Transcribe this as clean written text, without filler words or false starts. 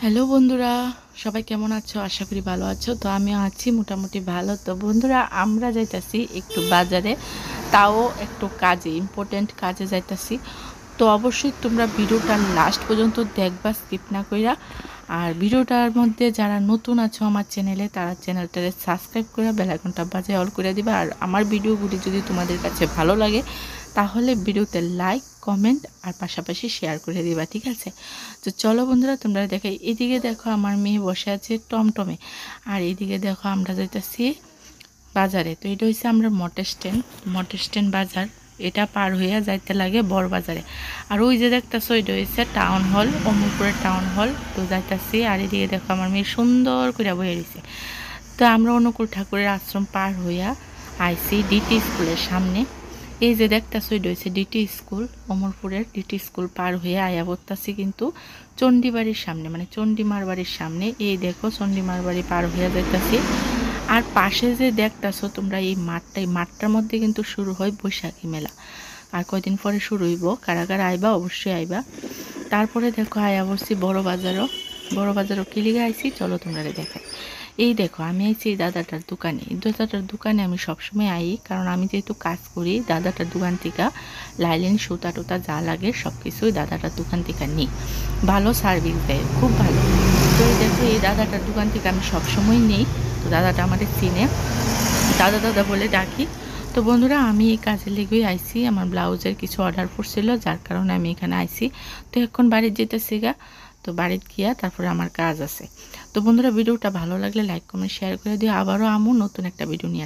Hello বন্ধুরা, সবাই কেমন আছো? আশা করি ভালো আছো। তো আমিও আছি মোটামুটি ভালো। তো বন্ধুরা, আমরা যাইতাছি একটু বাজারে, তাও একটু কাজে, ইম্পর্টেন্ট কাজে যাইতাছি। তো অবশ্যই তোমরা ভিডিওটা লাস্ট পর্যন্ত দেখবা, স্কিপ না কইরা। আর ভিডিওটার মধ্যে যারা নতুন আছো আমার চ্যানেলে, তারা চ্যানেলটারে সাবস্ক্রাইব করে বেল আইকনটা বাজিয়ে অল করে দিবা। আর আমার ভিডিওগুলি যদি তোমাদের কাছে ভালো লাগে তাহলে ভিডিওতে লাইক, কমেন্ট আর পাশাপাশি শেয়ার করে দিবা, ঠিক আছে? তো চলো বন্ধুরা, তোমরা দেখো, এদিকে দেখো আমার মেয়ে বসে আছে টমটমে, আর এইদিকে দেখো আমরা যাইতেছি বাজারে। তো এটা হচ্ছে আমরা মোটর স্ট্যান্ড বাজার। এটা পার হইয়া যাইতে লাগে বড় বাজারে। আর ওই যে দেখতেছো, এটা হচ্ছে টাউন হল, অমরপুরের টাউন হল। তো যাইতেছি, আর এদিকে দেখো আমার মেয়ে সুন্দর করে বয়ে রয়েছে। তো আমরা অনুকূল ঠাকুরের আশ্রম পার হইয়া আইসি ডিটি স্কুলের সামনে। এই যে দেখতেছো, এটা হচ্ছে ডিটি স্কুল, অমরপুরের ডিটি স্কুল পার হয়ে আয়া পড়তাছি কিন্তু চণ্ডীবাড়ির সামনে, মানে চণ্ডীমার বাড়ির সামনে। এই দেখো চণ্ডীমার বাড়ি পার হয়ে যাইতাছি। আর পাশে যে দেখতেছো তোমরা এই মাঠটার মধ্যে কিন্তু শুরু হয় বৈশাখী মেলা। আর কয়দিন পরে শুরু হইব, কারা কারা আইবা, অবশ্যই আইবা। তারপরে দেখো আয়া বসছি বড় বাজারও কিলিগে আইছি, চলো তোমরা দেখাই। এই দেখো আমি আইছি এই দাদাটার দোকানে আমি সবসময় আই, কারণ আমি যেহেতু কাজ করি দাদাটার দোকান থেকে লাইলিন সুতা টুতা যা লাগে সব কিছুই দাদাটার দোকান থেকে নিই। ভালো সার্ভিস দেয়, খুব ভালো। তো এই দেখো এই দাদাটার দোকান থেকে আমি সবসময় নিই। তো দাদাটা আমাদের চিনে, দাদা দাদা বলে ডাকি। তো বন্ধুরা, আমি এই কাজের লেগেই আইছি, আমার ব্লাউজের কিছু অর্ডার পড়ছিল, যার কারণে আমি এখানে আইছি। তো এখন বাড়ির যেতেছি গা। তো বাড়িতে গিয়া তারপরে আমার কাজ আছে। তো বন্ধুরা, ভিডিওটা ভালো লাগলে লাইক কমেন্ট শেয়ার করে দিও। আবারও আমু নতুন একটা ভিডিও নিয়ে